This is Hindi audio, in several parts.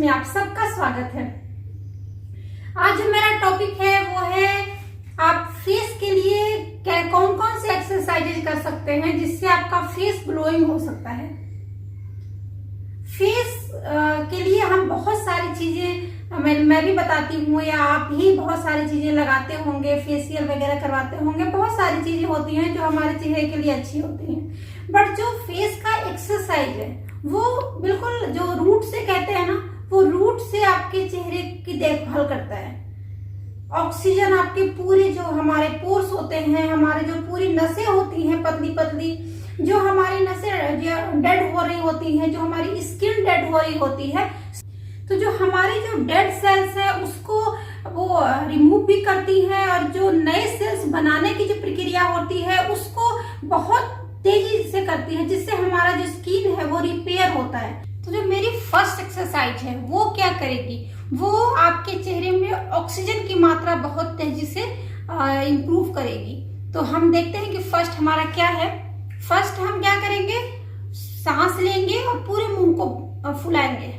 में आप सबका स्वागत है। आज जो मेरा टॉपिक है वो है आप फेस के लिए कौन कौन से एक्सरसाइजेज कर सकते हैं जिससे आपका फेस ग्लोइंग हो सकता है। फेस के लिए हम बहुत सारी चीजें मैं भी बताती हूँ या आप भी बहुत सारी चीजें लगाते होंगे, फेशियल वगैरह करवाते होंगे। बहुत सारी चीजें होती हैं जो हमारे चेहरे के लिए अच्छी होती हैं, बट जो फेस का एक्सरसाइज है वो बिल्कुल जो रूट से कहते हैं ना, वो रूट से आपके चेहरे की देखभाल करता है। ऑक्सीजन आपके पूरे जो हमारे पोर्स होते हैं, हमारे जो पूरी नसें होती हैं पतली पतली, जो हमारी नसें डेड हो रही होती हैं, जो हमारी स्किन डेड हो रही होती है, तो जो हमारी जो डेड सेल्स है उसको वो रिमूव भी करती है और जो नए सेल्स बनाने की जो प्रक्रिया होती है उसको बहुत तेजी से करती है, जिससे हमारा जो स्किन है वो रिपेयर होता है। तो जो मेरी फर्स्ट एक्सरसाइज है वो क्या करेगी, वो आपके चेहरे में ऑक्सीजन की मात्रा बहुत तेजी से इंप्रूव करेगी। तो हम देखते हैं कि फर्स्ट हमारा क्या है। फर्स्ट हम क्या करेंगे, सांस लेंगे और पूरे मुंह को फुलाएंगे।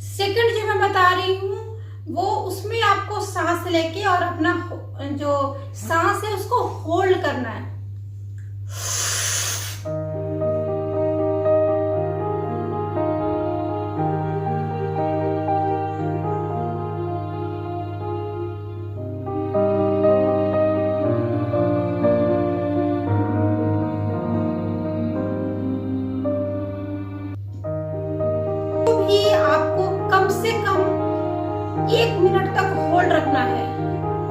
सेकंड जो मैं बता रही हूँ वो उसमें आपको सांस लेके और अपना जो सांस है उसको होल्ड करना है। तो भी आपको कम से कम 1 मिनट तक होल्ड रखना है,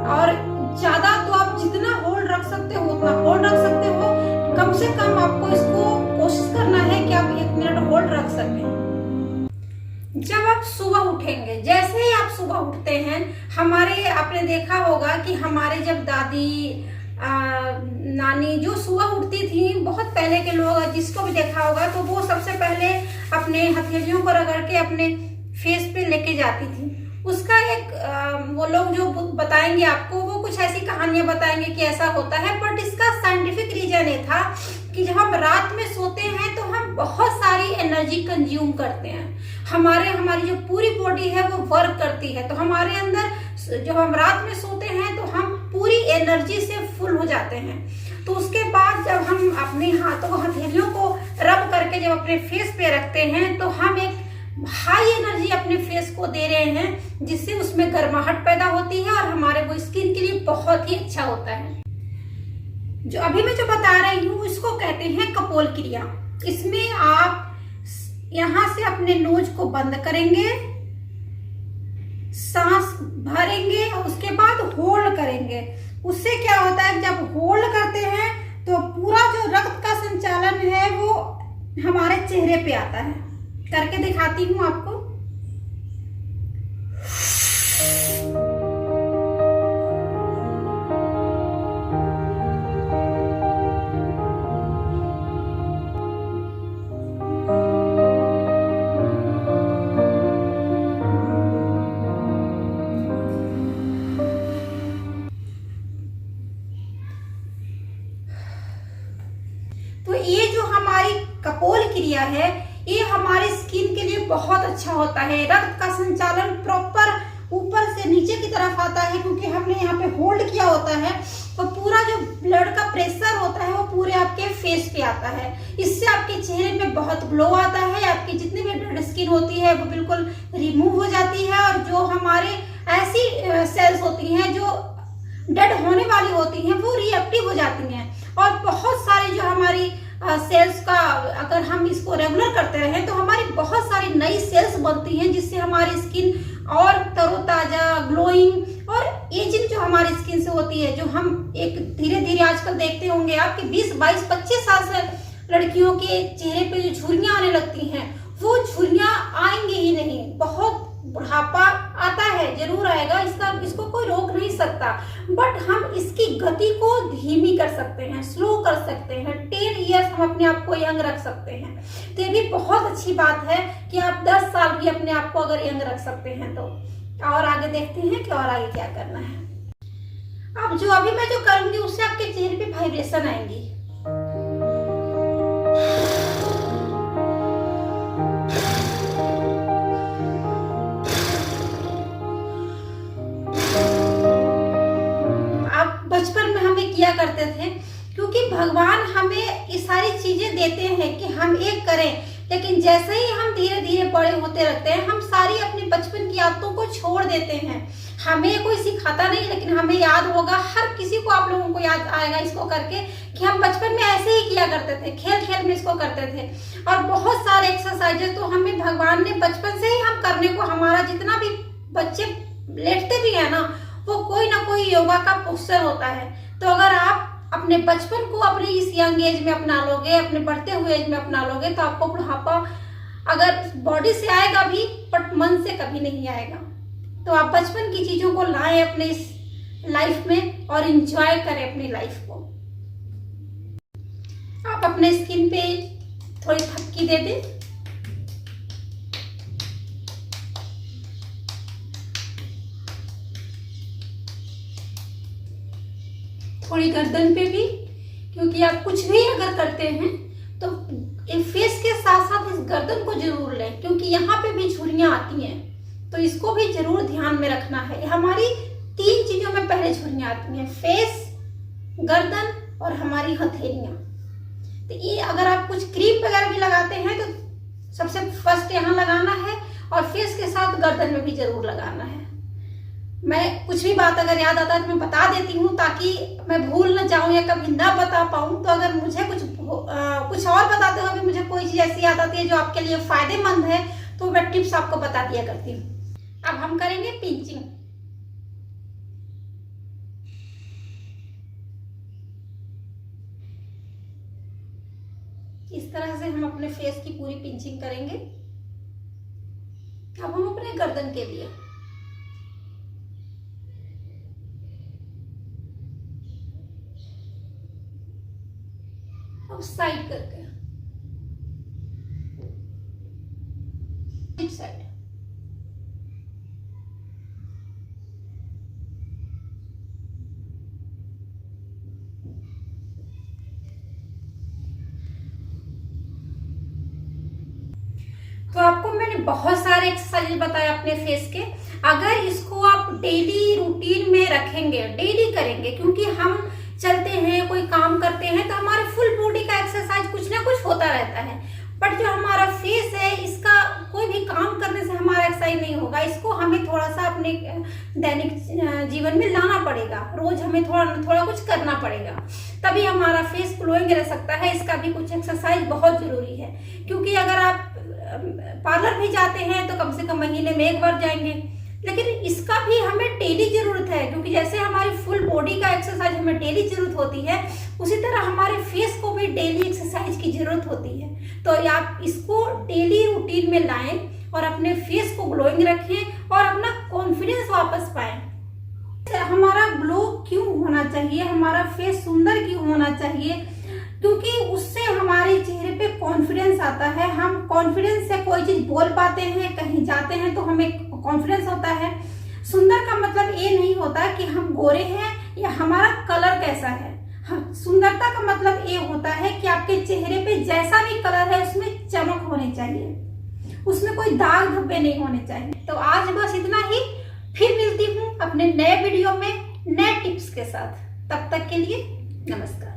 और ज्यादा तो आप जितना होल्ड रख सकते हो उतना होल्ड रख सकते हो। कम से कम आपको इसको कोशिश करना है कि आप 1 मिनट होल्ड रख सकें। जब आप सुबह उठेंगे, जैसे ही आप सुबह उठते हैं, आपने देखा होगा कि हमारे जब दादी नानी जो सुबह उठती थी, बहुत पहले के लोग जिसको भी देखा होगा, तो वो सबसे पहले अपने हथेलियों को रगड़ के अपने फेस पे लेके जाती थी। उसका एक वो लोग जो बताएंगे आपको, वो कुछ ऐसी कहानियां बताएंगे कि ऐसा होता है, बट इसका साइंटिफिक रीजन ये था कि जब हम रात में सोते हैं तो हम बहुत सारी एनर्जी कंज्यूम करते हैं। हमारी जो पूरी बॉडी है वो वर्क करती है, तो हमारे अंदर जब हम रात में सोते हैं तो हम पूरी एनर्जी से फुल हो जाते हैं। तो उसके बाद जब हम अपने हाथों को, हथेलियों को रब करके जब अपने फेस पे रखते हैं तो हम एक हाई एनर्जी अपने फेस को दे रहे हैं, जिससे उसमें गर्माहट पैदा होती है और हमारे वो स्किन के लिए बहुत ही अच्छा होता है। जो अभी मैं जो बता रही हूँ इसको कहते हैं कपोल क्रिया। इसमें आप यहां से अपने नोज को बंद करेंगे, सांस भरेंगे और उसके बाद होल्ड करेंगे। उससे क्या होता है, जब होल्ड करते हैं तो पूरा जो रक्त का संचालन है वो हमारे चेहरे पे आता है। करके दिखाती हूँ आपको। तो ये जो हमारी कपोल क्रिया है ये हमारी स्किन के लिए बहुत अच्छा होता है। रक्त का संचालन प्रॉपर ऊपर से नीचे की तरफ आता है, क्योंकि हमने यहाँ पे होल्ड किया होता है, तो पूरा जो ब्लड का प्रेशर होता है वो पूरे आपके फेस पे आता है। इससे आपके चेहरे में बहुत ग्लो आता है, आपकी जितनी भी डेड स्किन होती है वो बिल्कुल रिमूव हो जाती है, और जो हमारे ऐसी सेल्स होती हैं जो डेड होने वाली होती हैं वो रिएक्टिव हो जाती हैं। और बहुत सारी जो हमारी सेल्स का, अगर हम इसको रेगुलर करते रहे तो हमारी बहुत सारी नई सेल्स बनती हैं, जिससे हमारी स्किन और तरोताजा, ग्लोइंग और एजिंग जो हमारी स्किन से होती है, जो हम एक धीरे धीरे आजकल देखते होंगे आपके 20, 22, 25 साल से लड़कियों के चेहरे पे जो झुर्रियां आने लगती हैं, वो झुर्रियां आएंगी ही नहीं। बहुत बुढ़ापा आता है, जरूर आएगा, इसको कोई रोक नहीं सकता, बट हम इसकी गति को धीमी कर सकते हैं, स्लो कर सकते हैं। 10 ईयर्स हम अपने आप को यंग रख सकते हैं। तो ये भी बहुत अच्छी बात है कि आप 10 साल भी अपने आप को अगर यंग रख सकते हैं तो। और आगे देखते हैं कि और आगे क्या करना है। अब जो अभी मैं जो करूंगी उससे आपके चेहरे पे वाइब्रेशन आएंगी। बचपन में हमें किया करते थे, क्योंकि भगवान हमें ये सारी चीजें देते हैं कि हम एक करें, लेकिन जैसे ही हम धीरे धीरे बड़े होते रहते हैं हम सारी अपनी बचपन की आदतों को छोड़ देते हैं। हमें कोई सिखाता नहीं, लेकिन हमें याद होगा, हर किसी को, आप लोगों को याद आएगा इसको करके कि हम बचपन में ऐसे ही किया करते थे, खेल खेल में इसको करते थे। और बहुत सारे एक्सरसाइजेस तो हमें भगवान ने बचपन से ही हम करने को, हमारा जितना भी बच्चे लेटते भी है ना, वो कोई ना कोई योगा का पोस्चर होता है। तो अगर आप अपने बचपन को अपनी इस यंग एज में अपना लोगे, अपने बढ़ते हुए एज में अपना लोगे, तो आपको बुढ़ापा अगर बॉडी से आएगा भी, बट मन से कभी नहीं आएगा। तो आप बचपन की चीजों को लाएं अपने इस लाइफ में और एंजॉय करें अपनी लाइफ को। आप अपने स्किन पे थोड़ी थपकी दे दें। थोड़ी गर्दन पे भी, क्योंकि आप कुछ भी अगर करते हैं तो फेस के साथ साथ इस गर्दन को जरूर लें, क्योंकि यहाँ पे भी झुर्रियां आती हैं, तो इसको भी जरूर ध्यान में रखना है। हमारी 3 चीजों में पहले झुर्रियां आती हैं, फेस, गर्दन और हमारी हथेलियां। तो ये अगर आप कुछ क्रीम वगैरह भी लगाते हैं तो सबसे फर्स्ट यहाँ लगाना है, और फेस के साथ गर्दन में भी जरूर लगाना है। मैं कुछ भी बात अगर याद आता है तो मैं बता देती हूँ, ताकि मैं भूल न जाऊं या कभी ना बता पाऊं। तो अगर मुझे कुछ और बताते हुए भी मुझे कोई चीज ऐसी याद आती है जो आपके लिए फायदेमंद है, तो मैं टिप्स आपको बता दिया करती हूँ। अब हम करेंगे पिंचिंग। इस तरह से हम अपने फेस की पूरी पिंचिंग करेंगे। अब हम अपने गर्दन के लिए साइड करके इस साइड। तो आपको मैंने बहुत सारे एक्सरसाइज बताए अपने फेस के। अगर इसको आप डेली रूटीन में रखेंगे, डेली करेंगे, क्योंकि हम चलते हैं, कोई काम करते हैं, तो हमारे फुल बॉडी का एक्सरसाइज कुछ ना कुछ होता रहता है। बट जो हमारा फेस है, इसका कोई भी काम करने से हमारा एक्सरसाइज नहीं होगा। इसको हमें थोड़ा सा अपने दैनिक जीवन में लाना पड़ेगा। रोज हमें थोड़ा कुछ करना पड़ेगा, तभी हमारा फेस ग्लोइंग रह सकता है। इसका भी कुछ एक्सरसाइज बहुत जरूरी है, क्योंकि अगर आप पार्लर भी जाते हैं तो कम से कम महीने में 1 बार जाएंगे, लेकिन इसका भी हमें डेली जरूरत है। क्योंकि जैसे हमारी फुल बॉडी का एक्सरसाइज हमें डेली जरूरत होती है, उसी तरह हमारे फेस को भी डेली एक्सरसाइज की जरूरत होती है। तो आप इसको डेली रूटीन में लाएं और अपने फेस को ग्लोइंग रखें और अपना कॉन्फिडेंस वापस पाएं। हमारा ग्लो क्यों होना चाहिए, हमारा फेस सुंदर क्यों होना चाहिए? क्योंकि उससे हमारे चेहरे पे कॉन्फिडेंस आता है। हम कॉन्फिडेंस से कोई चीज बोल पाते हैं, कहीं जाते हैं तो हमें कॉन्फिडेंस होता है। सुंदर का मतलब ये नहीं होता कि हम गोरे हैं या हमारा कलर कैसा है। सुंदरता का मतलब ये होता है कि आपके चेहरे पे जैसा भी कलर है उसमें चमक होनी चाहिए, उसमें कोई दाग धब्बे नहीं होने चाहिए। तो आज बस इतना ही, फिर मिलती हूँ अपने नए वीडियो में नए टिप्स के साथ। तब तक के लिए नमस्कार।